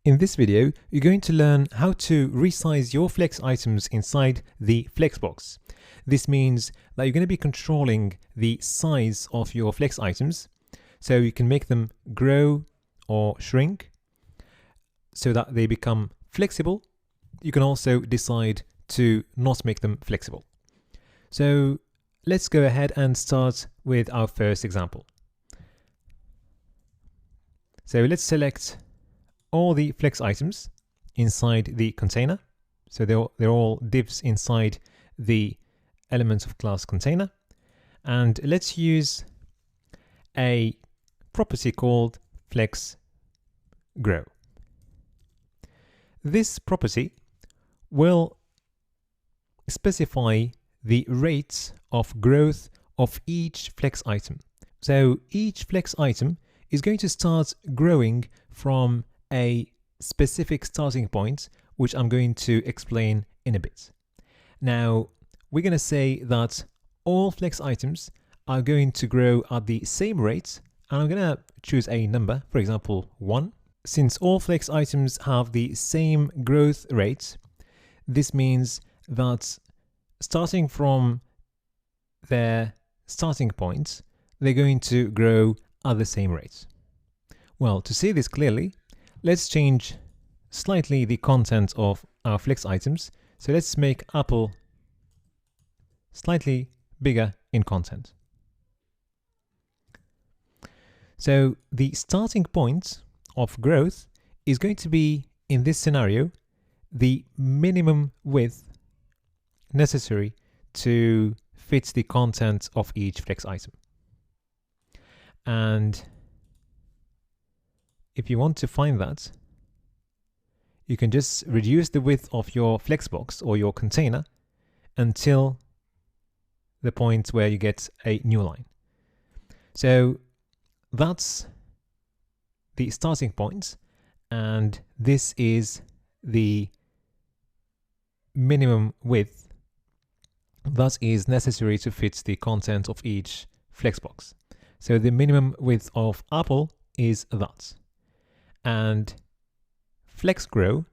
In this video, you're going to learn how to resize your flex items inside the Flexbox. This means that you're going to be controlling the size of your flex items, so you can make them grow or shrink so that they become flexible. You can also decide to not make them flexible. So let's go ahead and start with our first example. So let's select all the flex items inside the container. So they're all divs inside the elements of class container. And let's use a property called flex grow. This property will specify the rates of growth of each flex item. So each flex item is going to start growing from a specific starting point, which I'm going to explain in a bit. Now, we're going to say that all flex items are going to grow at the same rate, and I'm going to choose a number, for example, 1. Since all flex items have the same growth rate, this means that starting from their starting point, they're going to grow at the same rate. Well, to see this clearly, let's change slightly the content of our flex items. So let's make Apple slightly bigger in content. So the starting point of growth is going to be, in this scenario, the minimum width necessary to fit the content of each flex item. And if you want to find that, you can just reduce the width of your Flexbox or your container until the point where you get a new line. So that's the starting point, and this is the minimum width that is necessary to fit the content of each Flexbox. So the minimum width of Apple is that. And FlexGrow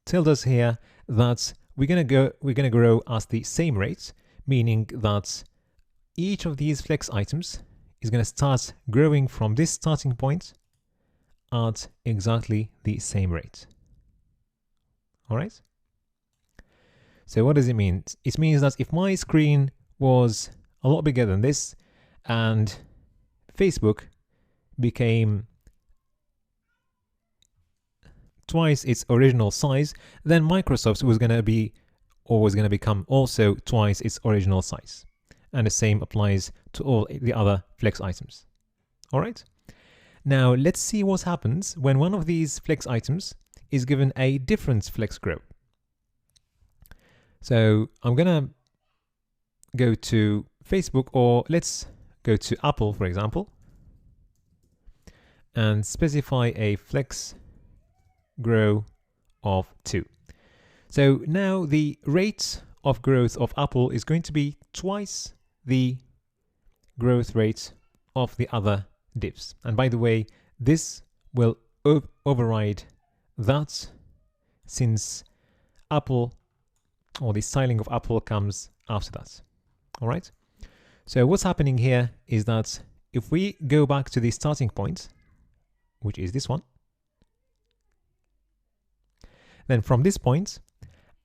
tells us here that we're gonna grow at the same rate, meaning that each of these flex items is gonna start growing from this starting point at exactly the same rate. All right. So what does it mean? It means that if my screen was a lot bigger than this and Facebook became twice its original size, then Microsoft was going to become also twice its original size. And the same applies to all the other flex items. All right. Now let's see what happens when one of these flex items is given a different flex grow. So I'm going to go to Facebook, or let's go to Apple, for example, and specify a flex grow of 2. So now the rate of growth of Apple is going to be twice the growth rate of the other divs. And by the way, this will override that, since Apple, or the styling of Apple, comes after that. All right. So what's happening here is that if we go back to the starting point, which is this one, then from this point,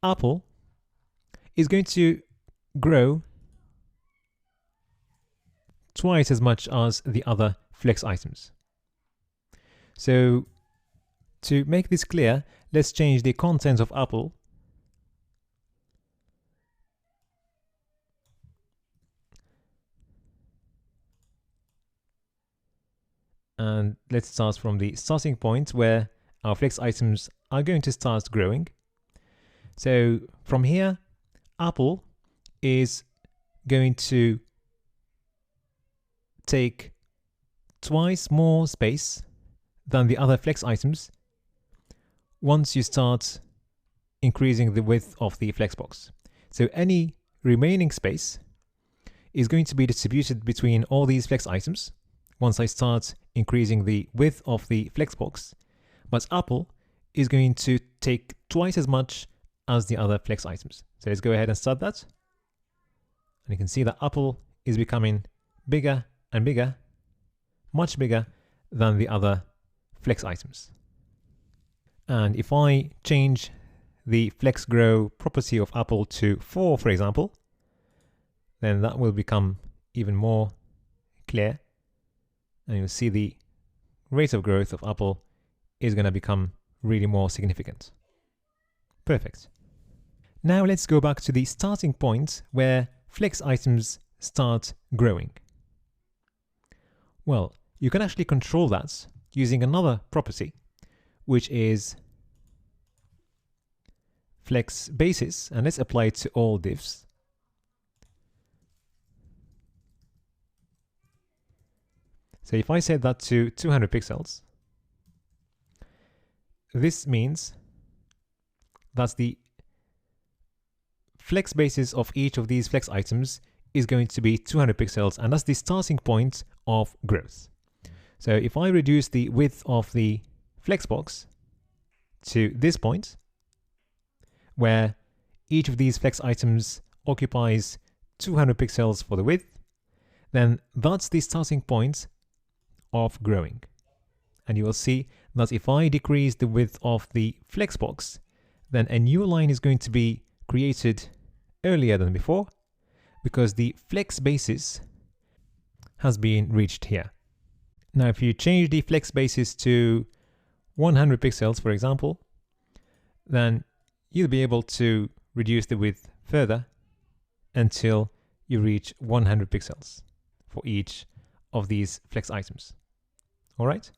Apple is going to grow twice as much as the other flex items. So to make this clear, let's change the content of Apple and let's start from the starting point where our flex items are going to start growing. So from here, Apple is going to take twice more space than the other flex items once you start increasing the width of the Flexbox. So any remaining space is going to be distributed between all these flex items once I start increasing the width of the Flexbox, but Apple is going to take twice as much as the other flex items. So let's go ahead and start that. And you can see that Apple is becoming bigger and bigger, much bigger than the other flex items. And if I change the flex grow property of Apple to 4, for example, then that will become even more clear. And you'll see the rate of growth of Apple is going to become really more significant. Perfect. Now let's go back to the starting point where flex items start growing. Well, you can actually control that using another property, which is flex basis, and let's apply it to all divs. So if I set that to 200 pixels, this means that the flex basis of each of these flex items is going to be 200 pixels, and that's the starting point of growth. So if I reduce the width of the flexbox to this point, where each of these flex items occupies 200 pixels for the width, then that's the starting point of growing. And you will see that if I decrease the width of the flexbox, then a new line is going to be created earlier than before, because the flex basis has been reached here. Now, if you change the flex basis to 100 pixels, for example, then you'll be able to reduce the width further until you reach 100 pixels for each of these flex items. All right?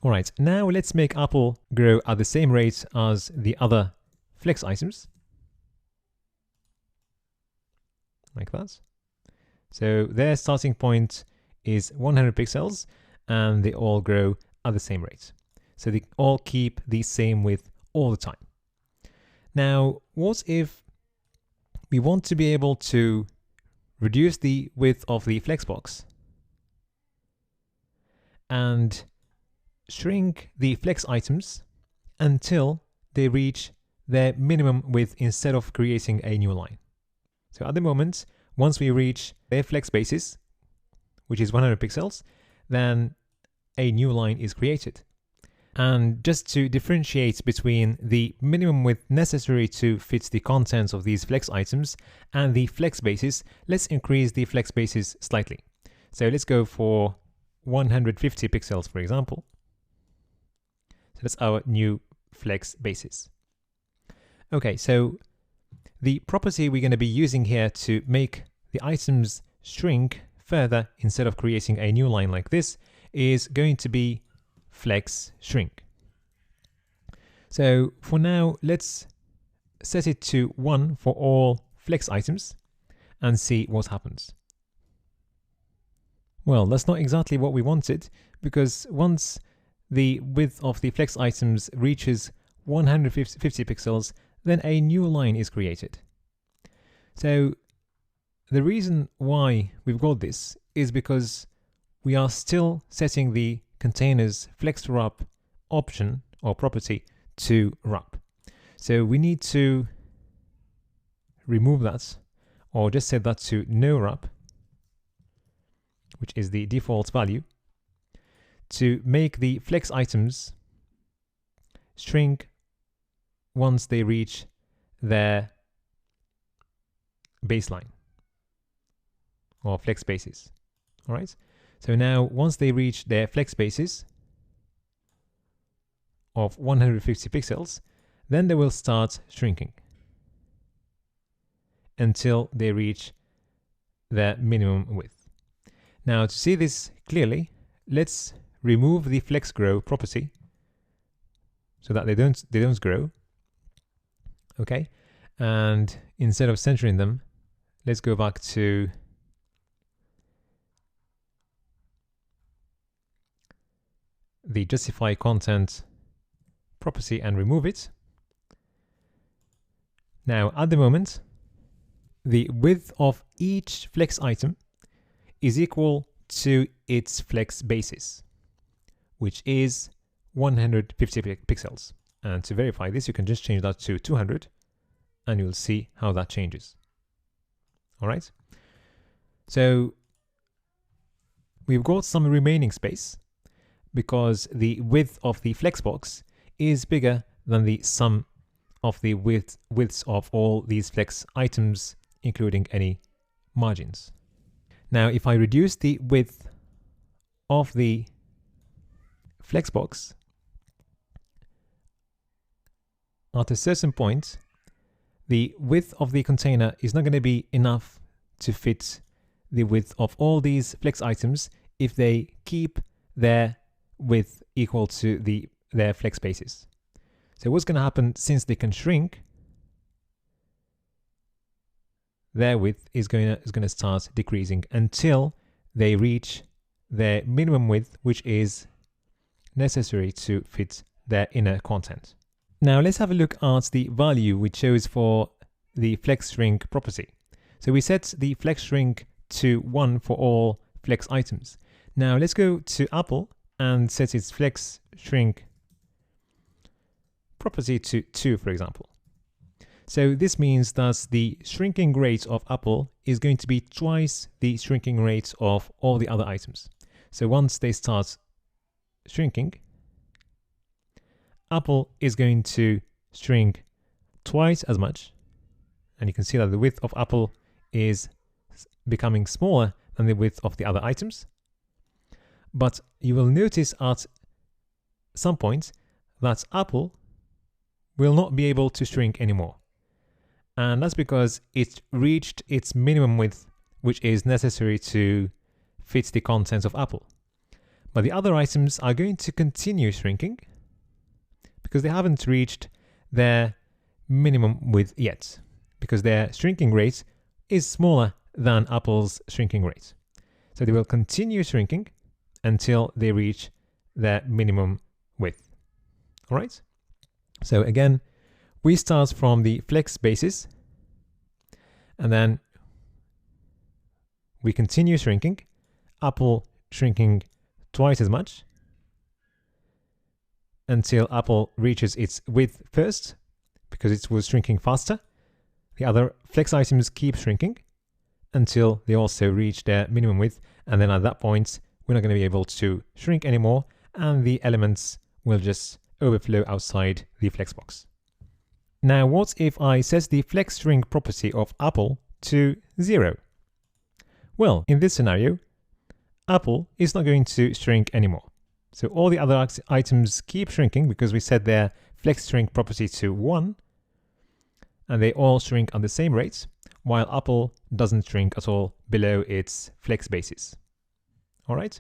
All right, now let's make Apple grow at the same rate as the other flex items. Like that. So their starting point is 100 pixels, and they all grow at the same rate. So they all keep the same width all the time. Now, what if we want to be able to reduce the width of the flexbox and shrink the flex items until they reach their minimum width instead of creating a new line? So at the moment, once we reach their flex basis, which is 100 pixels, then a new line is created. And just to differentiate between the minimum width necessary to fit the contents of these flex items and the flex basis, let's increase the flex basis slightly. So let's go for 150 pixels, for example. So that's our new flex basis. Okay, so the property we're going to be using here to make the items shrink further instead of creating a new line like this is going to be flex shrink. So for now, let's set it to 1 for all flex items and see what happens. Well, that's not exactly what we wanted, because once the width of the flex items reaches 150 pixels, then a new line is created. So the reason why we've got this is because we are still setting the container's flex wrap option or property to wrap. So we need to remove that, or just set that to no wrap, which is the default value, to make the flex items shrink once they reach their baseline or flex basis. All right. So now once they reach their flex basis of 150 pixels, then they will start shrinking until they reach their minimum width. Now, to see this clearly, let's remove the flex grow property so that they don't grow. Okay, and instead of centering them, let's go back to the justify content property and remove it. Now, at the moment, the width of each flex item is equal to its flex basis, which is 150 pixels. And to verify this, you can just change that to 200 and you'll see how that changes. All right. So we've got some remaining space because the width of the Flexbox is bigger than the sum of the widths of all these flex items, including any margins. Now, if I reduce the width of the Flexbox, at a certain point, the width of the container is not going to be enough to fit the width of all these flex items if they keep their width equal to their flex spaces. So what's going to happen, since they can shrink, their width is going to start decreasing until they reach their minimum width, which is necessary to fit their inner content. Now let's have a look at the value we chose for the flex shrink property. So we set the flex shrink to 1 for all flex items. Now let's go to Apple and set its flex shrink property to 2, for example. So this means that the shrinking rate of Apple is going to be twice the shrinking rate of all the other items. So once they start shrinking, Apple is going to shrink twice as much. And you can see that the width of Apple is becoming smaller than the width of the other items. But you will notice at some point that Apple will not be able to shrink anymore. And that's because it reached its minimum width, which is necessary to fit the contents of Apple. But the other items are going to continue shrinking because they haven't reached their minimum width yet, because their shrinking rate is smaller than Apple's shrinking rate. So they will continue shrinking until they reach their minimum width. All right. So again, we start from the flex basis and then we continue shrinking, Apple shrinking twice as much until Apple reaches its width first because it was shrinking faster. The other flex items keep shrinking until they also reach their minimum width, and then at that point we're not going to be able to shrink anymore and the elements will just overflow outside the Flexbox. Now what if I set the flex shrink property of Apple to 0? Well, in this scenario, Apple is not going to shrink anymore. So all the other items keep shrinking because we set their flex shrink property to 1 and they all shrink at the same rate, while Apple doesn't shrink at all below its flex basis. All right.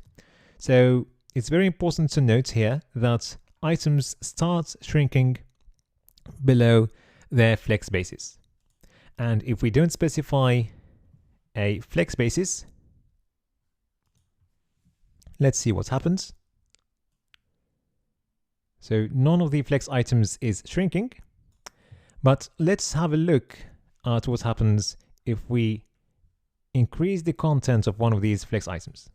So it's very important to note here that items start shrinking below their flex basis. And if we don't specify a flex basis, let's see what happens. So none of the flex items is shrinking, but let's have a look at what happens if we increase the content of one of these flex items.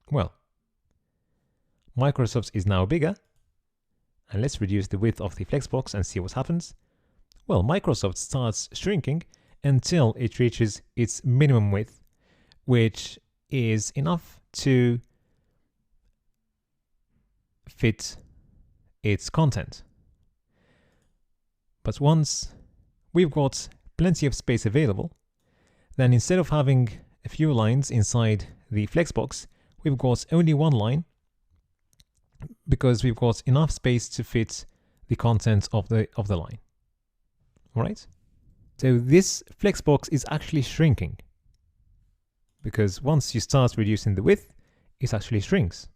Well, Microsoft's is now bigger, and let's reduce the width of the Flexbox and see what happens. Well, Microsoft starts shrinking until it reaches its minimum width, which is enough to fit its content. But once we've got plenty of space available, then instead of having a few lines inside the Flexbox, we've got only one line because we've got enough space to fit the content of the line. All right. So this Flexbox is actually shrinking because once you start reducing the width, it actually shrinks.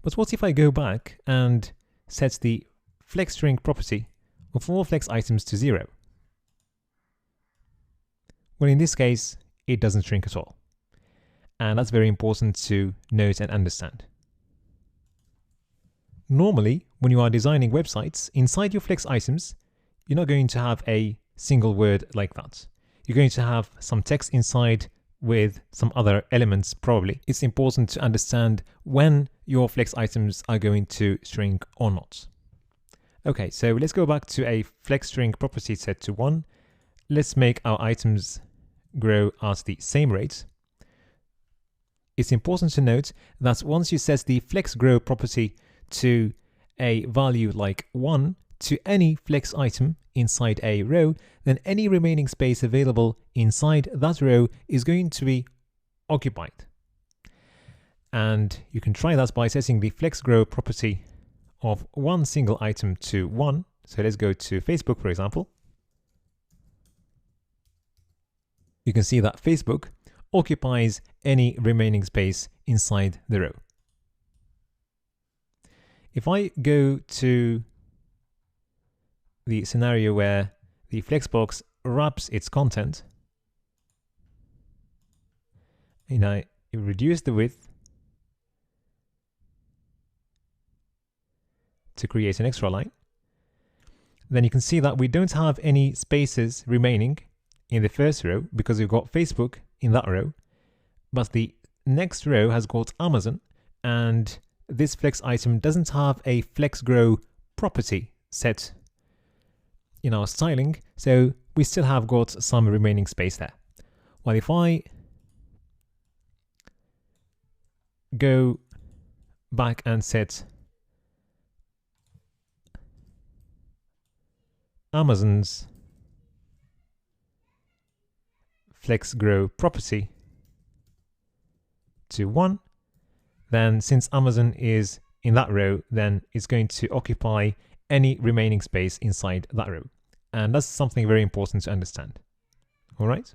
But what if I go back and set the flex shrink property of all flex items to 0? Well, in this case, it doesn't shrink at all. And that's very important to note and understand. Normally, when you are designing websites, inside your flex items, you're not going to have a single word like that. You're going to have some text inside with some other elements probably, it's important to understand when your flex items are going to shrink or not. Okay, so let's go back to a flex shrink property set to 1. Let's make our items grow at the same rate. It's important to note that once you set the flex grow property to a value like 1 to any flex item inside a row, then any remaining space available inside that row is going to be occupied. And you can try that by setting the flex grow property of one single item to 1. So let's go to Facebook, for example. You can see that Facebook occupies any remaining space inside the row. If I go to the scenario where the Flexbox wraps its content, and I reduce the width to create an extra line, then you can see that we don't have any spaces remaining in the first row because we've got Facebook in that row, but the next row has got Amazon, and this flex item doesn't have a flex grow property set in our styling, so we still have got some remaining space there. Well, if I go back and set Amazon's flex grow property to 1, then since Amazon is in that row, then it's going to occupy any remaining space inside that row. And that's something very important to understand. All right?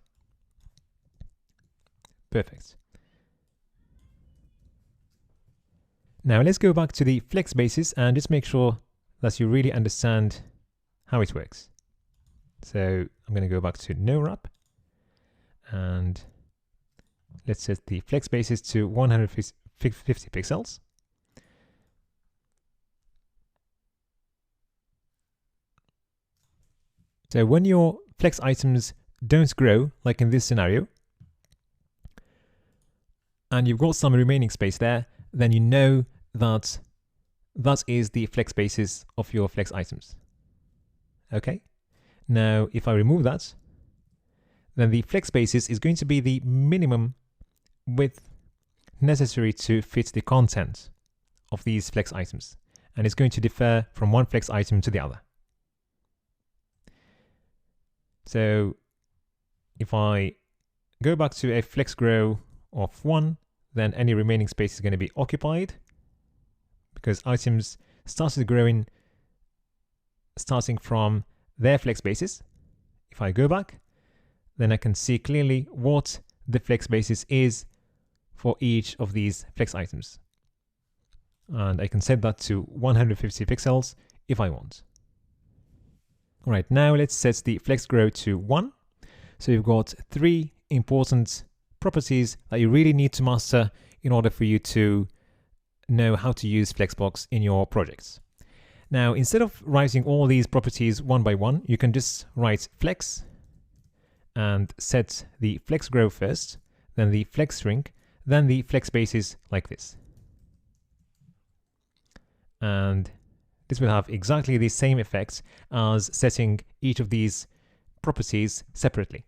Perfect. Now let's go back to the flex basis and just make sure that you really understand how it works. So I'm going to go back to no wrap, and let's set the flex basis to 150 pixels. So when your flex items don't grow, like in this scenario, and you've got some remaining space there, then you know that that is the flex basis of your flex items. Okay, now if I remove that, then the flex basis is going to be the minimum width necessary to fit the content of these flex items, and it's going to differ from one flex item to the other. So if I go back to a flex grow of 1, then any remaining space is going to be occupied because items started growing starting from their flex basis. If I go back, then I can see clearly what the flex basis is for each of these flex items. And I can set that to 150 pixels if I want. All right, now let's set the flex grow to 1. So you've got 3 important properties that you really need to master in order for you to know how to use Flexbox in your projects. Now, instead of writing all these properties one by one, you can just write flex and set the flex grow first, then the flex shrink, then the flex basis like this. And this will have exactly the same effects as setting each of these properties separately.